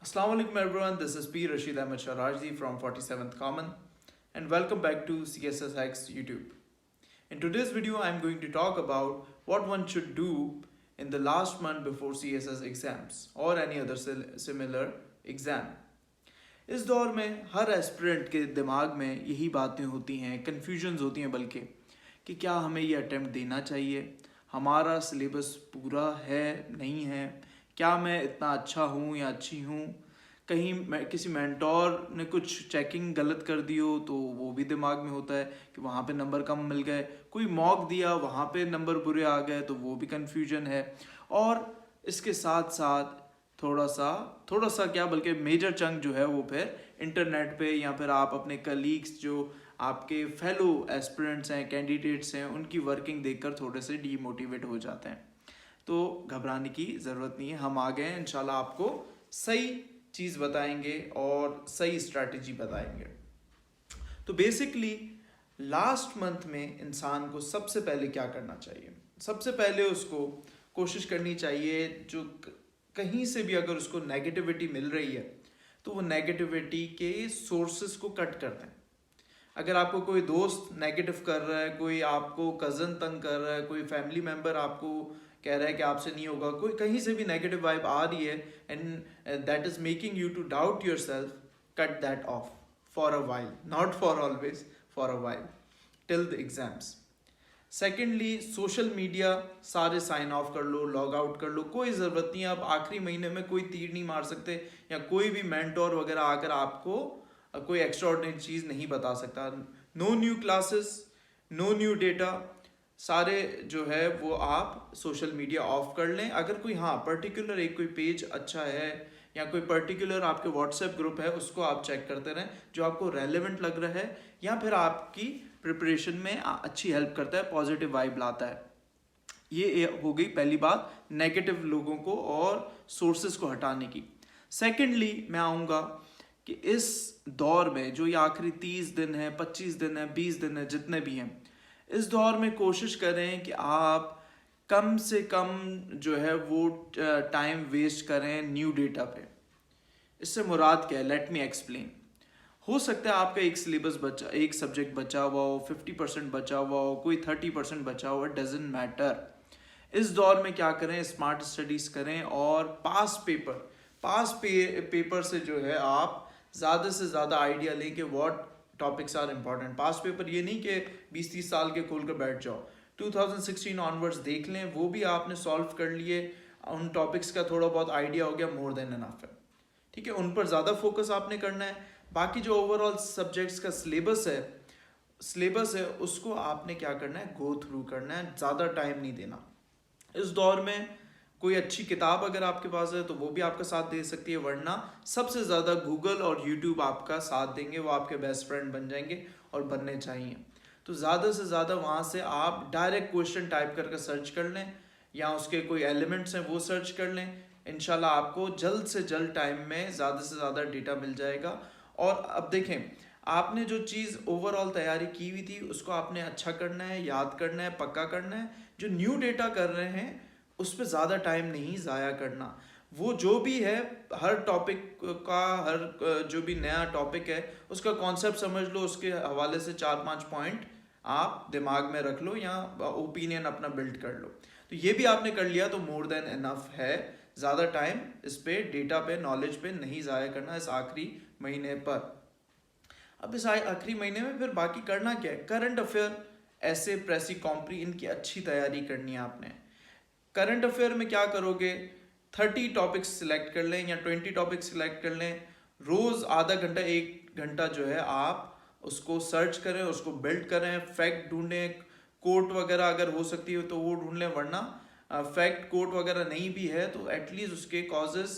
Assalamu alaikum everyone, this is P. Rashid Ahmed Sharajdi from 47th Common and welcome back to CSSX YouTube. In today's video, I'm going to talk about what one should do in the last month before CSS exams or any other similar exam. इस दौर में हर aspirant के दिमाग में यही बातें होती हैं, कन्फ्यूजन्स होती हैं बल्कि कि क्या हमें ये अटेम्प्ट देना चाहिए, हमारा सिलेबस पूरा है नहीं है, क्या मैं इतना अच्छा हूँ या अच्छी हूँ, कहीं किसी मेंटोर ने कुछ चेकिंग गलत कर दी हो तो वो भी दिमाग में होता है कि वहाँ पे नंबर कम मिल गए, कोई मॉक दिया वहाँ पे नंबर बुरे आ गए तो वो भी कन्फ्यूजन है। और इसके साथ साथ थोड़ा सा क्या बल्कि मेजर चंक जो है वो फिर इंटरनेट पे या फिर आप अपने कलीग्स जो आपके फेलो एस्पिरेंट्स हैं, कैंडिडेट्स हैं, उनकी वर्किंग देखकर थोड़े से डीमोटिवेट हो जाते हैं। तो घबराने की ज़रूरत नहीं है, हम आ गए हैं, इंशाल्लाह आपको सही चीज़ बताएंगे और सही स्ट्रैटेजी बताएंगे। तो बेसिकली लास्ट मंथ में इंसान को सबसे पहले क्या करना चाहिए? सबसे पहले उसको कोशिश करनी चाहिए जो कहीं से भी अगर उसको नेगेटिविटी मिल रही है तो वो नेगेटिविटी के सोर्सेस को कट कर दें। अगर आपको कोई दोस्त नेगेटिव कर रहा है, कोई आपको कज़न तंग कर रहा है, कोई फैमिली मेम्बर आपको कह रहा है कि आपसे नहीं होगा, कोई कहीं से भी नेगेटिव वाइब आ रही है and that is making you to doubt your self, cut that off for a while, not for always, for a while till the exams. Secondly, social media सारे साइन ऑफ कर लो, log out कर लो, कोई ज़रूरत नहीं है। आप आखिरी महीने में कोई तीर नहीं मार सकते या कोई भी मेंटोर वगैरह आकर आपको कोई एक्स्ट्राऑर्डिनरी चीज़ नहीं बता सकता। No new classes, no new data, सारे जो है वो आप सोशल मीडिया ऑफ कर लें। अगर कोई पर्टिकुलर एक कोई पेज अच्छा है या कोई पर्टिकुलर आपके व्हाट्सएप ग्रुप है उसको आप चेक करते रहें जो आपको रेलेवेंट लग रहा है या फिर आपकी प्रिपरेशन में अच्छी हेल्प करता है, पॉजिटिव वाइब लाता है। ये हो गई पहली बात, नेगेटिव लोगों को और सोर्सेज को हटाने की। सेकेंडली, मैं आऊँगा कि इस दौर में जो ये आखिरी 30 दिन है, 25 दिन है, 20 दिन है, जितने भी हैं, इस दौर में कोशिश करें कि आप कम से कम जो है वो टाइम वेस्ट करें न्यू डेटा पे। इससे मुराद क्या है? Let me explain. हो सकता है आपका एक सिलेबस बचा, एक सब्जेक्ट बचा हुआ हो, 50% बचा हुआ हो, कोई 30% बचा हुआ, डजेंट मैटर। इस दौर में क्या करें? स्मार्ट स्टडीज करें और पेपर से जो है आप ज़्यादा से ज़्यादा आइडिया लें कि what topics are important. Past paper ये नहीं कि 20-30 साल के खोल कर बैठ जाओ, 2016 ऑनवर्ड्स देख लें, वो भी आपने सॉल्व कर लिए, उन टॉपिक्स का थोड़ा बहुत आइडिया हो गया, मोर देन इनफ है। ठीक है, उन पर ज़्यादा फोकस आपने करना है। बाकी जो ओवरऑल सब्जेक्ट्स का सिलेबस है उसको आपने क्या करना है? गो थ्रू करना है, ज़्यादा टाइम नहीं देना। इस दौर में कोई अच्छी किताब अगर आपके पास है तो वो भी आपका साथ दे सकती है, वरना सबसे ज़्यादा गूगल और यूट्यूब आपका साथ देंगे, वो आपके बेस्ट फ्रेंड बन जाएंगे और बनने चाहिए। तो ज़्यादा से ज़्यादा वहाँ से आप डायरेक्ट क्वेश्चन टाइप करके सर्च कर लें या उसके कोई एलिमेंट्स हैं वो सर्च कर लें। इंशाल्लाह आपको जल्द से जल्द टाइम में ज़्यादा से ज़्यादा डेटा मिल जाएगा। और अब देखें, आपने जो चीज़ ओवरऑल तैयारी की हुई थी उसको आपने अच्छा करना है, याद करना है, पक्का करना है। जो न्यू डेटा कर रहे हैं उस पर ज़्यादा टाइम नहीं ज़ाया करना। वो जो भी है, हर टॉपिक का, हर जो भी नया टॉपिक है उसका कॉन्सेप्ट समझ लो, उसके हवाले से 4-5 पॉइंट आप दिमाग में रख लो या ओपिनियन अपना बिल्ड कर लो। तो ये भी आपने कर लिया तो मोर देन इनफ है। ज़्यादा टाइम इस पे, डेटा पे, नॉलेज पे नहीं ज़ाया करना इस आखिरी महीने पर। अब इस आखिरी महीने में फिर बाकी करना क्या है? करंट अफेयर, ऐसे प्रेसी कॉम्प्री, इनकी अच्छी तैयारी करनी है आपने। करंट अफेयर में क्या करोगे? 30 टॉपिक्स सिलेक्ट कर लें या 20 टॉपिक्स सिलेक्ट कर लें। रोज़ आधा घंटा 1 घंटा जो है आप उसको सर्च करें, उसको बिल्ड करें, फैक्ट ढूंढें, कोट वगैरह अगर हो सकती है तो वो ढूंढ लें, वरना फैक्ट कोट वगैरह नहीं भी है तो एटलीस्ट उसके कॉजेस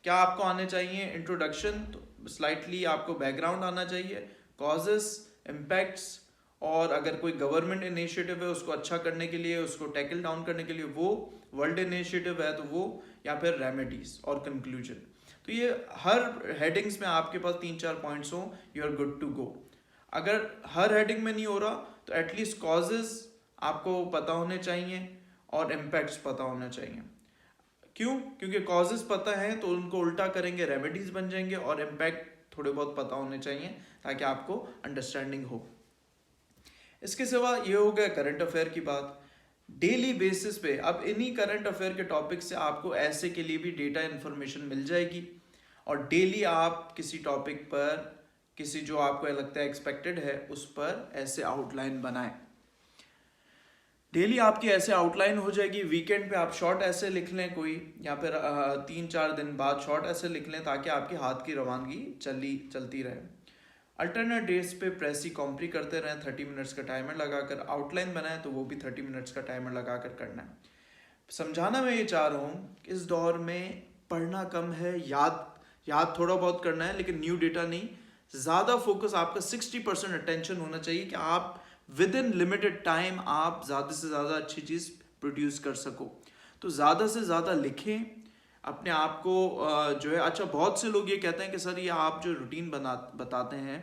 क्या आपको आने चाहिए। इंट्रोडक्शन तो स्लाइटली आपको बैकग्राउंड आना चाहिए, कॉजेस, इम्पैक्ट्स, और अगर कोई गवर्नमेंट इनिशिएटिव है उसको अच्छा करने के लिए, उसको टैकल डाउन करने के लिए वो, वर्ल्ड इनिशिएटिव है तो वो, या फिर रेमेडीज और कंक्लूजन। तो ये हर हेडिंग्स में आपके पास 3-4 पॉइंट्स हो, you are good to go. अगर हर हेडिंग में नहीं हो रहा तो एटलीस्ट कॉजेज आपको पता होने चाहिए और इम्पैक्ट्स पता होना चाहिए। क्यों? क्योंकि कॉजेस पता है तो उनको उल्टा करेंगे, रेमेडीज बन जाएंगे, और इम्पैक्ट थोड़े बहुत पता होने चाहिए ताकि आपको अंडरस्टैंडिंग हो। इसके सिवा ये हो गया करंट अफेयर की बात। डेली बेसिस पे अब इन्हीं करंट अफेयर के टॉपिक से आपको ऐसे के लिए भी डेटा इन्फॉर्मेशन मिल जाएगी, और डेली आप किसी टॉपिक पर, किसी जो आपको लगता है एक्सपेक्टेड है उस पर ऐसे आउटलाइन बनाएं। डेली आपकी ऐसे आउटलाइन हो जाएगी। वीकेंड पे आप शॉर्ट ऐसे लिख लें कोई, या फिर 3-4 दिन बाद शॉर्ट ऐसे लिख लें ताकि आपके हाथ की रवानगी चलती रहे। अल्टरनेट डेज पे प्रेसी कॉम्प्री करते रहें, 30 मिनट्स का टाइमर लगाकर। आउटलाइन बनाएं तो वो भी 30 मिनट्स का टाइमर लगाकर करना है। समझाना मैं ये चाह रहा हूँ, इस दौर में पढ़ना कम है, याद थोड़ा बहुत करना है, लेकिन न्यू डेटा नहीं। ज़्यादा फोकस आपका 60% अटेंशन होना चाहिए कि आप विद इन लिमिटेड टाइम आप ज़्यादा से ज़्यादा अच्छी चीज़ प्रोड्यूस कर सको। तो ज़्यादा से ज़्यादा लिखें अपने आप को जो है। अच्छा, बहुत से लोग ये कहते हैं कि सर ये आप जो रूटीन बताते हैं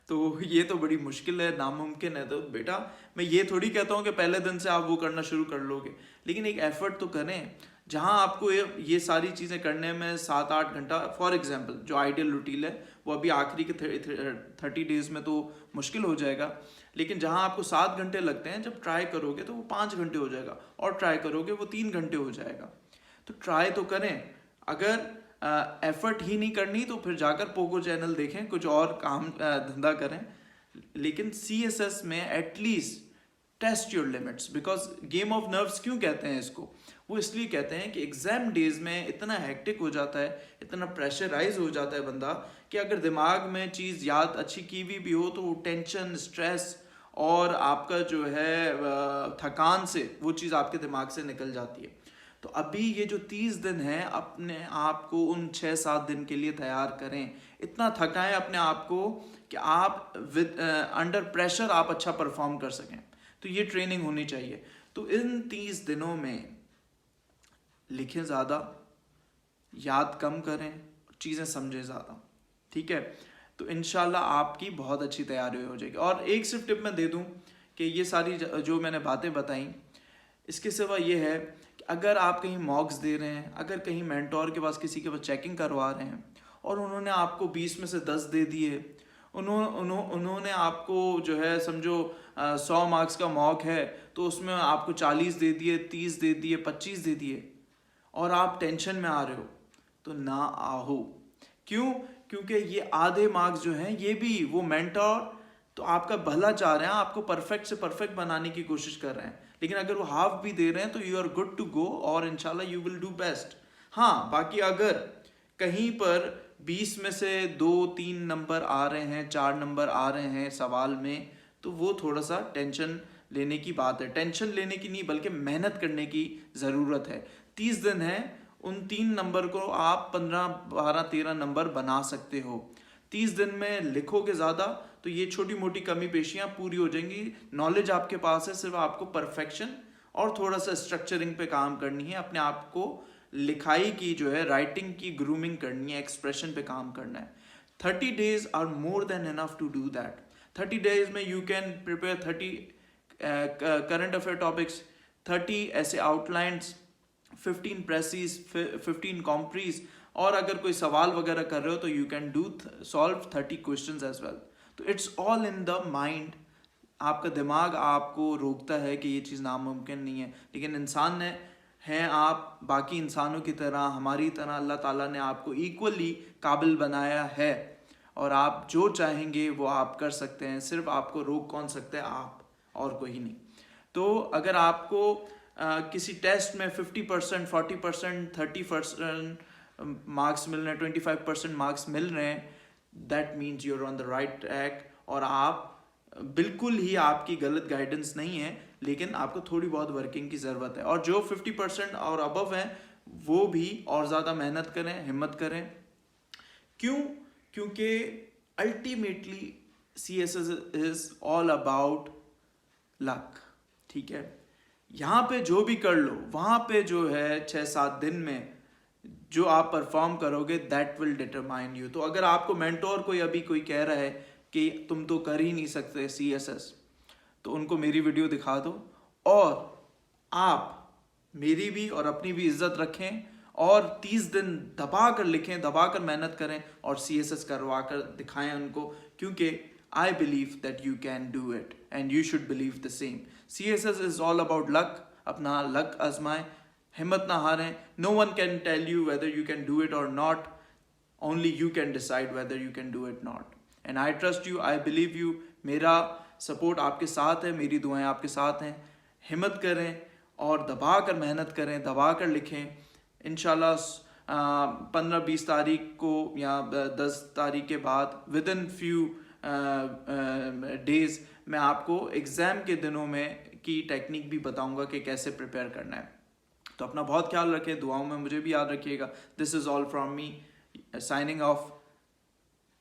तो ये तो बड़ी मुश्किल है, नामुमकिन है। तो बेटा मैं ये थोड़ी कहता हूँ कि पहले दिन से आप वो करना शुरू कर लोगे, लेकिन एक एफर्ट तो करें। जहाँ आपको ये सारी चीज़ें करने में 7-8 घंटा, फॉर एग्जांपल जो आइडियल रूटीन है वो अभी आखिरी के 30 डेज में तो मुश्किल हो जाएगा, लेकिन जहाँ आपको 7 घंटे लगते हैं, जब ट्राई करोगे तो वो 5 घंटे हो जाएगा, और ट्राई करोगे वो 3 घंटे हो जाएगा। तो ट्राई तो करें। अगर एफर्ट ही नहीं करनी तो फिर जाकर पोगो चैनल देखें, कुछ और काम धंधा करें, लेकिन CSS में at least test your limits. Because game of nerves क्यों कहते हैं इसको? वो इसलिए कहते हैं कि एग्जाम डेज में इतना हेक्टिक हो जाता है, इतना प्रेशराइज हो जाता है बंदा, कि अगर दिमाग में चीज़ याद अच्छी की हुई भी हो तो वो टेंशन, स्ट्रेस और आपका जो है थकान से वो चीज़ आपके दिमाग से निकल जाती है। तो अभी ये जो 30 दिन है, अपने आप को उन 6-7 दिन के लिए तैयार करें। इतना थकाएं अपने आप को कि आप विद अंडर प्रेशर आप अच्छा परफॉर्म कर सकें। तो ये ट्रेनिंग होनी चाहिए। तो इन 30 दिनों में लिखें ज़्यादा, याद कम करें, चीज़ें समझें ज़्यादा, ठीक है? तो इंशाल्लाह आपकी बहुत अच्छी तैयारी हो जाएगी। और एक सिर्फ टिप मैं दे दूं कि ये सारी जो मैंने बातें बताई, इसके सिवा ये है कि अगर आप कहीं मॉक्स दे रहे हैं, अगर कहीं मेंटोर के पास किसी के पास चेकिंग करवा रहे हैं और उन्होंने आपको 20 में से 10 दे दिए, उन्होंने आपको जो है समझो 100 मार्क्स का मॉक है तो उसमें आपको 40 दे दिए, 30 दे दिए, 25 दे दिए, और आप टेंशन में आ रहे हो, तो ना आओ। क्यों? क्योंकि ये आधे मार्क्स जो हैं, ये भी वो मेंटोर तो आपका भला चाह रहे हैं, आपको परफेक्ट से परफेक्ट बनाने की कोशिश कर रहे हैं, लेकिन अगर वो हाफ भी दे रहे हैं तो you are good to go, और इंशाल्लाह यू विल डू बेस्ट। हाँ, बाकी अगर कहीं पर 20 में से 2-3 नंबर आ रहे हैं, 4 नंबर आ रहे हैं सवाल में, तो वो थोड़ा सा टेंशन लेने की बात है। टेंशन लेने की नहीं, बल्कि मेहनत करने की ज़रूरत है। 30 दिन है, उन 3 नंबर को आप 15, 12, 13 नंबर बना सकते हो। 30 दिन में लिखोगे ज़्यादा तो ये छोटी मोटी कमी पेशियाँ पूरी हो जाएंगी। नॉलेज आपके पास है, सिर्फ आपको परफेक्शन और थोड़ा सा स्ट्रक्चरिंग पे काम करनी है। अपने आप को लिखाई की जो है, राइटिंग की ग्रूमिंग करनी है, एक्सप्रेशन पे काम करना है। 30 days are more than enough to do that. 30 days में you can prepare 30 current affair topics, 30 ऐसे आउटलाइंस, 15 प्रेसिस, 15 कॉम्प्रीज, और अगर कोई सवाल वगैरह कर रहे हो तो you can do solve 30 questions as well. तो it's all in the mind. आपका दिमाग आपको रोकता है कि ये चीज़ नामुमकिन नहीं है, लेकिन इंसान हैं आप बाकी इंसानों की तरह, हमारी तरह अल्लाह ताला ने आपको इक्वली काबिल बनाया है, और आप जो चाहेंगे वो आप कर सकते हैं। सिर्फ आपको रोक कौन सकता है? आप, और कोई नहीं। तो अगर आपको किसी टेस्ट में 50%, 40%, 30% मार्क्स मिल रहे हैं, 25% मार्क्स मिल रहे हैं, that means you are on the right track, और आप बिल्कुल ही, आपकी गलत गाइडेंस नहीं है, लेकिन आपको थोड़ी बहुत वर्किंग की ज़रूरत है। और जो 50% और अबव हैं वो भी और ज़्यादा मेहनत करें, हिम्मत करें। क्यों? क्योंकि ultimately CSS is all about luck, ठीक है? यहाँ पे जो भी कर लो, वहाँ पे जो है 6-7 दिन में जो आप परफॉर्म करोगे, दैट विल डिटरमाइन यू। तो अगर आपको मेंटोर कोई कह रहा है कि तुम तो कर ही नहीं सकते CSS, तो उनको मेरी वीडियो दिखा दो, और आप मेरी भी और अपनी भी इज्जत रखें और 30 दिन दबा कर लिखें, दबा कर मेहनत करें और CSS करवा कर दिखाएं उनको, क्योंकि I believe that you can do it and you should believe the same. CSS is all about luck. अपना लक आजमाएं, हिम्मत ना हारें. No one can tell you whether you can do it or not. Only you can decide whether you can do it not. And I trust you, I believe you. मेरा support आपके साथ है, मेरी दुआएं आपके साथ हैं. हिम्मत करें और दबा कर मेहनत करें, दबा कर लिखें. इंशाल्लाह 15-20 तारीख को या 10 तारीख के बाद विद इन फ्यू डेज मैं आपको एग्ज़ाम के दिनों में की टेक्निक भी बताऊंगा कि कैसे प्रिपेयर करना है. तो अपना बहुत ख्याल रखें, दुआओं में मुझे भी याद रखिएगा. This is all from me, signing off.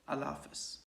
अल्लाह हाफ़िज़.